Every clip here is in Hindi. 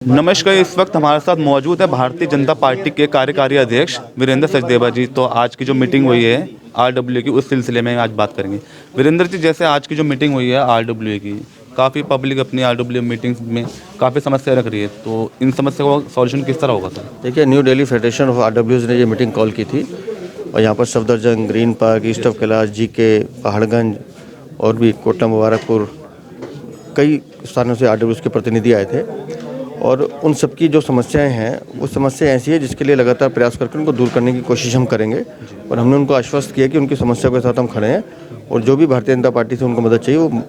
नमस्कार। इस वक्त हमारे साथ मौजूद है भारतीय जनता पार्टी के कार्यकारी अध्यक्ष वीरेंद्र सचदेवा जी। तो आज की जो मीटिंग हुई है आरडब्ल्यू की, उस सिलसिले में आज बात करेंगे। वीरेंद्र जी, जैसे आज की जो मीटिंग हुई है आरडब्ल्यू की, काफ़ी पब्लिक अपनी आरडब्ल्यू मीटिंग्स में काफ़ी समस्या रख रही है, तो इन समस्या का सॉल्यूशन किस तरह होगा सर? देखिए, न्यू दिल्ली फेडरेशन ऑफ आरडब्ल्यूज ने ये मीटिंग कॉल की थी और यहाँ पर Safdarjung, green park, east of Kailash, GK, Paharganj और भी कोटा मुबारकपुर, कई स्थानों से आरडब्ल्यूज के प्रतिनिधि आए थे। और उन सबकी जो समस्याएं हैं वो समस्या ऐसी है जिसके लिए लगातार प्रयास करके उनको दूर करने की कोशिश हम करेंगे। और हमने उनको आश्वस्त किया कि उनकी समस्या के साथ हम खड़े हैं और जो भी भारतीय जनता पार्टी से उनको मदद चाहिए वो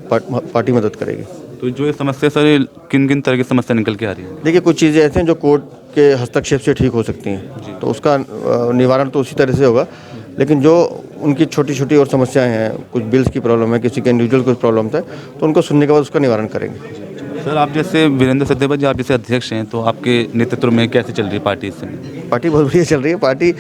पार्टी मदद करेगी। तो जो ये समस्या सर, किन किन तरह की समस्या निकल के आ रही है? देखिए, कुछ चीज़ें ऐसी हैं जो कोर्ट के हस्तक्षेप से ठीक हो सकती हैं, तो उसका निवारण तो उसी तरह से होगा। लेकिन जो उनकी छोटी छोटी और समस्याएं हैं, कुछ बिल्स की प्रॉब्लम है, किसी के इंडिविजुअल कुछ प्रॉब्लम है, तो उनको सुनने के बाद उसका निवारण करेंगे। सर, आप जैसे वीरेंद्र सचदेवा जी, आप जैसे अध्यक्ष हैं, तो आपके नेतृत्व में कैसे चल रही है पार्टी इस समय? पार्टी बहुत बढ़िया चल रही है। पार्टी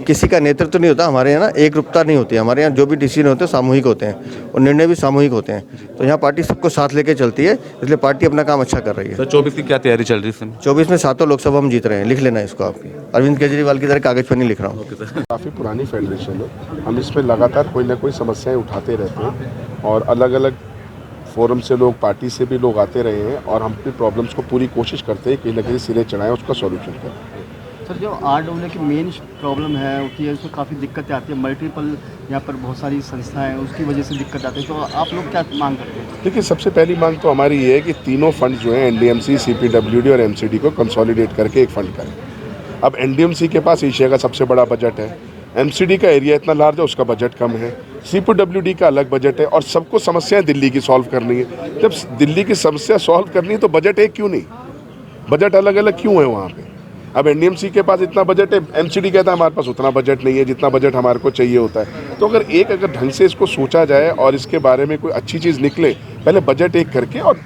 किसी का नेतृत्व नहीं होता हमारे यहाँ ना, एक रूपता नहीं होती हमारे यहाँ। जो भी डिसीजन होते हैं सामूहिक होते हैं और निर्णय भी सामूहिक होते हैं। तो यहाँ पार्टी सबको साथ लेके चलती है, इसलिए पार्टी अपना काम अच्छा कर रही है। सर, 24 की क्या तैयारी चल रही है इस समय? 24 में 7 लोकसभा हम जीत रहे हैं। लिख लेना इसको, आपकी अरविंद केजरीवाल की तरह कागज पर नहीं लिख रहा हूँ। काफ़ी पुरानी फेडरेशन है, हम इसमें लगातार कोई ना कोई समस्याएं उठाते रहते हैं और अलग अलग फोरम से लोग, पार्टी से भी लोग आते रहे हैं और हम अपनी प्रॉब्लम्स को पूरी कोशिश करते हैं कहीं ना कहीं सिरे चढ़ाएं, उसका सॉल्यूशन करें। सर, जो आरडब्ल्यू की मेन प्रॉब्लम है होती है, उसमें काफ़ी दिक्कतें आती है। मल्टीपल यहाँ पर बहुत सारी संस्थाएं हैं, उसकी वजह से दिक्कत आती है। तो आप लोग क्या मांग करते हैं? देखिए, सबसे पहली मांग तो हमारी ये है कि तीनों फंड जो हैं, एनडीएमसी, सीपीडब्ल्यूडी और एमसीडी को कंसोलिडेट करके एक फंड करें। अब एनडीएमसी के पास एशिया का सबसे बड़ा बजट है, एमसीडी का एरिया इतना लार्ज है, उसका बजट कम है, सीपीडब्ल्यूडी का अलग बजट है और सबको समस्याएं दिल्ली की सॉल्व करनी है। जब दिल्ली की समस्या सॉल्व करनी है तो बजट एक क्यों नहीं, बजट अलग अलग क्यों है वहाँ पे? अब एनडीएमसी के पास इतना बजट है, एमसीडी कहता है हमारे पास उतना बजट नहीं है जितना बजट हमारे को चाहिए होता है। तो अगर ढंग से इसको सोचा जाए और इसके बारे में कोई अच्छी चीज़ निकले, पहले बजट एक करके, और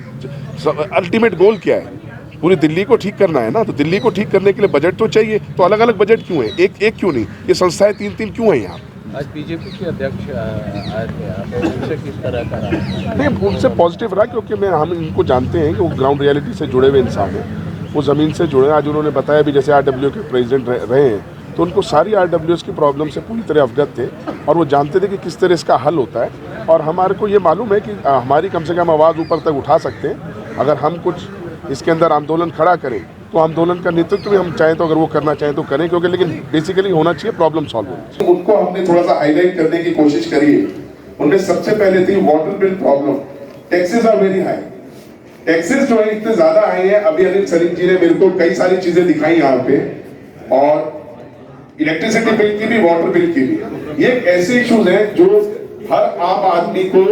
अल्टीमेट गोल क्या है, पूरी दिल्ली को ठीक करना है ना, तो दिल्ली को ठीक करने के लिए बजट तो चाहिए। तो अलग अलग बजट क्यों है, एक क्यों नहीं? ये संस्थाएं तीन क्यों है यहाँ? आज बीजेपी के अध्यक्ष आए थे, आप उनसे किस तरह का रहा? नहीं, उनसे पॉजिटिव रहा, क्योंकि हम इनको जानते हैं कि वो ग्राउंड रियलिटी से जुड़े हुए इंसान हैं, वो ज़मीन से जुड़े हैं। आज उन्होंने बताया भी, जैसे आरडब्ल्यू के प्रेसिडेंट रहे हैं, तो उनको सारी आरडब्ल्यूएस की प्रॉब्लम से पूरी तरह अवगत थे और वो जानते थे कि किस तरह इसका हल होता है। और हमारे को ये मालूम है कि हमारी कम से कम आवाज़ ऊपर तक उठा सकते हैं। अगर हम कुछ इसके अंदर आंदोलन खड़ा करें तो आंदोलन का नेतृत्व भी हम चाहें तो, अगर वो करना चाहें तो करें, क्योंकि लेकिन बेसिकली होना चाहिए प्रॉब्लम सॉल्व होना। उनको हमने थोड़ा सा हाईलाइट करने की कोशिश करी है। उनमें सबसे पहले थी water bill problem. Taxes are very high, taxes जो है इतने ज्यादा आए हैं। अभी अनिल सरीफ जी ने मेरे को कई सारी चीजें दिखाई यहाँ पे, और इलेक्ट्रिसिटी बिल की भी, वाटर बिल की भी। ये ऐसे इश्यूज हैं जो हर आम आदमी को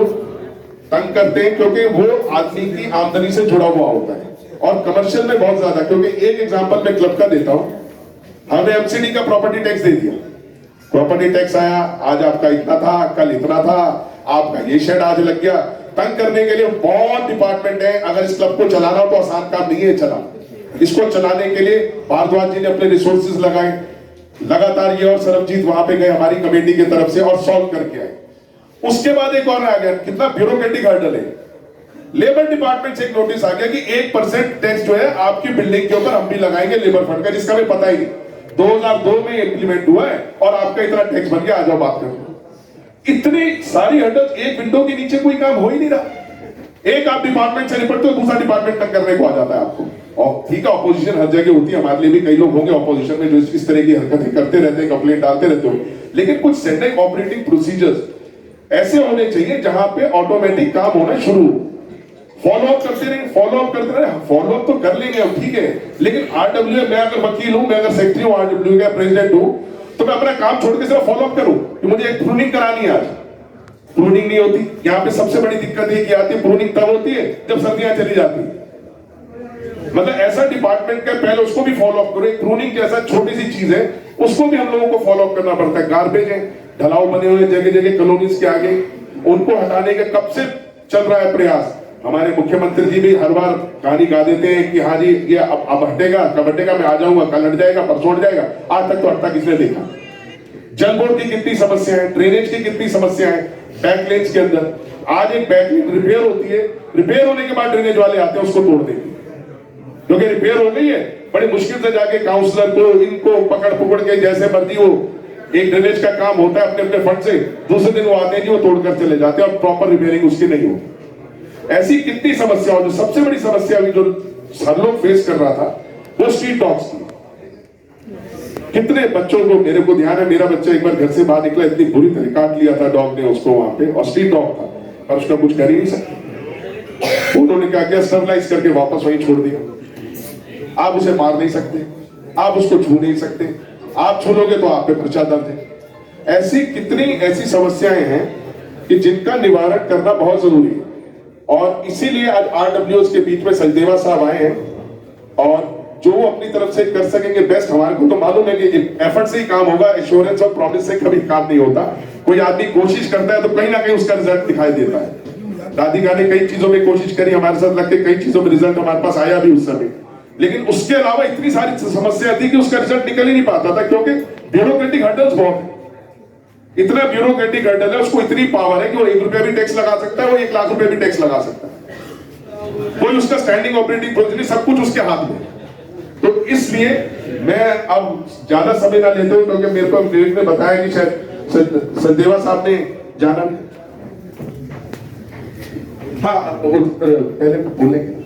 तंग करते हैं, क्योंकि वो आदमी की आमदनी से जुड़ा हुआ होता है और कमर्शियल में बहुत ज्यादा। क्योंकि एक एग्जांपल मैं क्लब का देता हूं, हमने एमसीडी का प्रॉपर्टी टैक्स दे दिया, प्रॉपर्टी टैक्स आया, आज आपका इतना था, कल इतना था, आपका ये शेड आज लग गया। तंग करने के लिए बहुत डिपार्टमेंट है। अगर इस क्लब को चलाना हो तो आसान काम नहीं है चलाना। इसको चलाने के लिए भारद्वाज जी ने अपने रिसोर्सेज लगाए, लगातार ये और सरबजीत वहां पे गए हमारी कमेटी की तरफ से और सॉल्व करके आए। उसके बाद एक और आ गया, कितना ब्यूरोक्रेटिक हर्डल है। लेबर डिपार्टमेंट से एक नोटिस आ गया कि 1% टैक्स जो है आपकी बिल्डिंग के ऊपर हम भी लगाएंगे लेबर फंड का, जिसका हमें पता ही नहीं। 2002 में इंप्लीमेंट हुआ है और आपका इतना टैक्स बन गया, आ जाओ बात करो। इतनी सारी हर्डल, एक विंडो के नीचे कोई काम हो ही नहीं रहा। एक आप डिपार्टमेंट से निपटते हो, दूसरा डिपार्टमेंट तक करने को आ जाता है आपको। और ठीक है, ऑपोजिशन हर जगह होती है, हमारे लिए भी कई लोग होंगे ऑपोजिशन में जो इस तरह की हरकतें करते रहते हैं, कंप्लेंट डालते रहते हो। लेकिन कुछ स्टैंडर्ड ऑपरेटिंग प्रोसीजर्स ऐसे होने चाहिए जहां पे ऑटोमेटिक काम होना शुरू, फॉलो अप करते रहे, फॉलो अप करते रहे। फॉलो अप तो कर लेंगे हम, ठीक है, लेकिन आरडब्ल्यू, मैं अगर वकील हूं, मैं अगर सेक्रेटरी हूं, आरडब्ल्यू का प्रेसिडेंट हूं, तो मैं अपना काम छोड़ के सिर्फ फॉलो अप करूं कि मुझे एक प्रूनिंग करानी है। आज प्रूनिंग नहीं होती। यहाँ पे सबसे बड़ी दिक्कत ये की आती है, प्रूनिंग तब होती है जब सर्दियां चली जाती है। मतलब ऐसा डिपार्टमेंट का पहले उसको भी फॉलो अप करो। एक प्रूनिंग जैसा छोटी सी चीज है, उसको भी हम लोगों को फॉलो अप करना पड़ता है। गार्बेज है, ढलाव बने हुए जगह जगह कॉलोनीज के आगे, उनको हटाने का कब से चल रहा है प्रयास। हमारे मुख्यमंत्री जी भी हर बार कहानी गा देते हैं कि हाँ जी ये अब हटेगा, कब हटेगा, मैं आ जाऊंगा, कल हट जाएगा, परसों हट जाएगा। आज तक तो हटता किसने देखा? जल बोर्ड की कितनी समस्या है, ड्रेनेज की कितनी समस्या है, बैकलेन्स के अंदर। आज एक बैकलेन रिपेयर होती है, रिपेयर होने के बाद ड्रेनेज वाले आते हैं उसको तोड़ देंगे। क्योंकि रिपेयर हो गई है, बड़ी मुश्किल से जाके काउंसलर को इनको पकड़ के जैसे मर्जी वो एक ड्रेनेज का काम होता है अपने अपने फंड से, दूसरे दिन वो आते हैं जी वो तोड़कर चले जाते हैं और प्रॉपर रिपेयरिंग उसकी नहीं होती। ऐसी कितनी समस्या, जो सबसे बड़ी समस्या अभी जो हर लोग फेस कर रहा था वो स्ट्रीट डॉग्स की। कितने बच्चों को, मेरे को ध्यान है, मेरा बच्चा एक बार घर से बाहर निकला, इतनी बुरी तरह काट लिया था डॉग ने उसको वहां पे, और स्ट्रीट डॉग था, पर उसका कुछ कर ही नहीं सकते। उन्होंने क्या किया, स्टरलाइज करके वापस वहीं छोड़ दिया। आप उसे मार नहीं सकते, आप उसको छू नहीं सकते, आप छू लोगे तो आप पे पर्चा दर्ज है। ऐसी कितनी ऐसी समस्याएं हैं कि जिनका निवारण करना बहुत जरूरी है, और इसीलिए आज आरडब्ल्यूएस के बीच में सचदेवा साहब आए हैं, और जो वो अपनी तरफ से कर सकेंगे बेस्ट। हमारे को तो मालूम है कि एफर्ट से ही काम होगा, एश्योरेंस और प्रॉमिस से कभी काम नहीं होता। कोई आदमी कोशिश करता है तो कहीं ना कहीं उसका रिजल्ट दिखाई देता है। राधिका ने कई चीजों में कोशिश करी, हमारे साथ लग के कई चीजों में रिजल्ट हमारे पास आया भी उस समय, लेकिन उसके अलावा इतनी सारी समस्या थी कि उसका रिजल्ट निकल ही नहीं पाता था, क्योंकि ब्यूरोक्रेटिक हर्डल्स बहुत है। इतना ब्यूरोक्रेटिक हर्डल है, उसको इतनी पावर है कि वो 1 रुपया भी टैक्स लगा सकता है, वो 1 लाख रुपए भी टैक्स लगा सकता है। कोई उसका स्टैंडिंग ऑपरेटिंग प्रोसीजर, सब कुछ उसके हाथ में। तो इसलिए मैं अब ज्यादा समय ना लेता हूं, क्योंकि मेरे को विवेक ने बताया कि शायद सचदेवा साहब ने जाना, हाँ पहले बोलेंगे।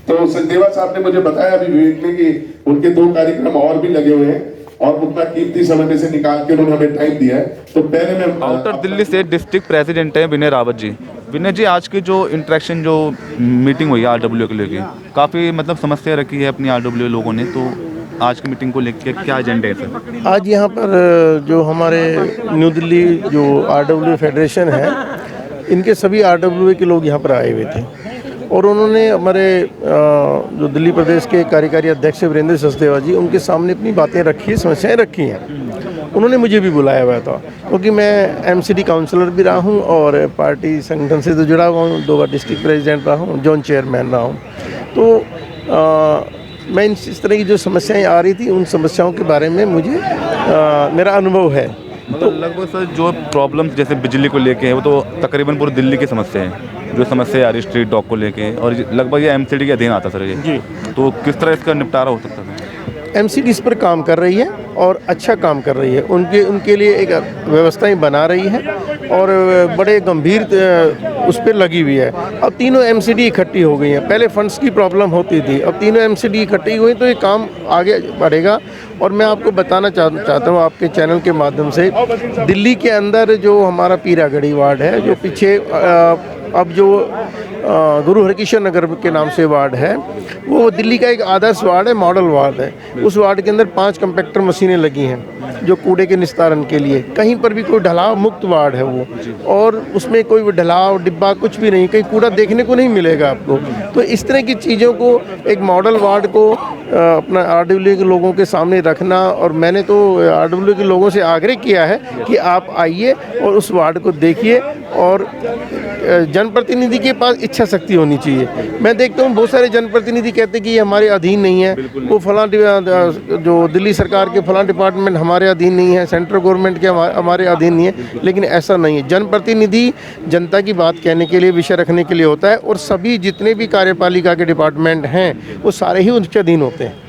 तो सचदेवा साहब ने मुझे बताया अभी विवेक ने कि उनके 2 कार्यक्रम और भी लगे हुए हैं, और उतना कीमती समय में से निकाल के उन्होंने हमें टाइम दिया है। तो पहले मैं आउटर दिल्ली से डिस्ट्रिक्ट प्रेसिडेंट है विनय रावत जी। विनय जी, आज की जो इंटरेक्शन, जो मीटिंग हुई है आरडब्ल्यू को लेके, काफ़ी मतलब समस्या रखी है अपनी आरडब्ल्यू लोगों ने, तो आज की मीटिंग को लेके क्या एजेंडा है सर? आज यहाँ पर जो हमारे न्यू दिल्ली जो आरडब्ल्यू फेडरेशन है, इनके सभी आरडब्ल्यू के लोग यहाँ पर आए हुए थे, और उन्होंने हमारे जो दिल्ली प्रदेश के कार्यकारी अध्यक्ष वीरेंद्र सचदेवा जी, उनके सामने अपनी बातें रखी, समस्याएं रखी हैं। उन्होंने मुझे भी बुलाया हुआ था, क्योंकि मैं एमसीडी काउंसलर भी रहा हूं और पार्टी संगठन से तो जुड़ा हुआ हूं, 2 बार डिस्ट्रिक्ट प्रेसिडेंट रहा हूं, जोन चेयरमैन रहा हूं। तो मैं इस तरह की जो समस्याएं आ रही थी, उन समस्याओं के बारे में मुझे मेरा अनुभव है। मतलब लगभग सर जो प्रॉब्लम्स जैसे बिजली को लेके है, वो तो तकरीबन पूरी दिल्ली की समस्या है, जो समस्या आ रही स्ट्रीट डॉग को लेके, और लगभग ये एमसीडी के अधीन आता सर ये जी। तो किस तरह इसका निपटारा हो सकता है? एमसीडी इस पर काम कर रही है और अच्छा काम कर रही है, उनके लिए एक व्यवस्थाएं बना रही है, और बड़े गंभीर उस पर लगी हुई है। अब तीनों एमसीडी इकट्ठी हो गई हैं, पहले फंड्स की प्रॉब्लम होती थी, अब तीनों एमसीडी इकट्ठी हुई तो ये काम आगे बढ़ेगा। और मैं आपको बताना चाहता हूँ आपके चैनल के माध्यम से, दिल्ली के अंदर जो हमारा पीरागढ़ी वार्ड है, जो पीछे अब जो गुरु हरकिशन नगर के नाम से वार्ड है, वो दिल्ली का एक आदर्श वार्ड है, मॉडल वार्ड है। उस वार्ड के अंदर 5 कंपैक्टर मशीनें लगी हैं जो कूड़े के निस्तारण के लिए। कहीं पर भी कोई ढलाव मुक्त वार्ड है वो, और उसमें कोई ढलाव डिब्बा कुछ भी नहीं, कहीं कूड़ा देखने को नहीं मिलेगा आपको। तो इस तरह की चीज़ों को, एक मॉडल वार्ड को अपना आरडब्ल्यू के लोगों के सामने रखना, और मैंने तो आरडब्ल्यू के लोगों से आग्रह किया है कि आप आइए और उस वार्ड को देखिए, और जनप्रतिनिधि के पास इच्छा शक्ति होनी चाहिए। मैं देखता हूँ बहुत सारे जनप्रतिनिधि कहते हैं कि ये हमारे अधीन नहीं है, वो फलां जो दिल्ली सरकार के फलां डिपार्टमेंट हमारे अधीन नहीं है, सेंट्रल गवर्नमेंट के हमारे अधीन नहीं है, लेकिन ऐसा नहीं है। जनप्रतिनिधि जनता की बात कहने के लिए, विषय रखने के लिए होता है, और सभी जितने भी कार्यपालिका के डिपार्टमेंट हैं वो सारे ही उनके अधीन होते हैं।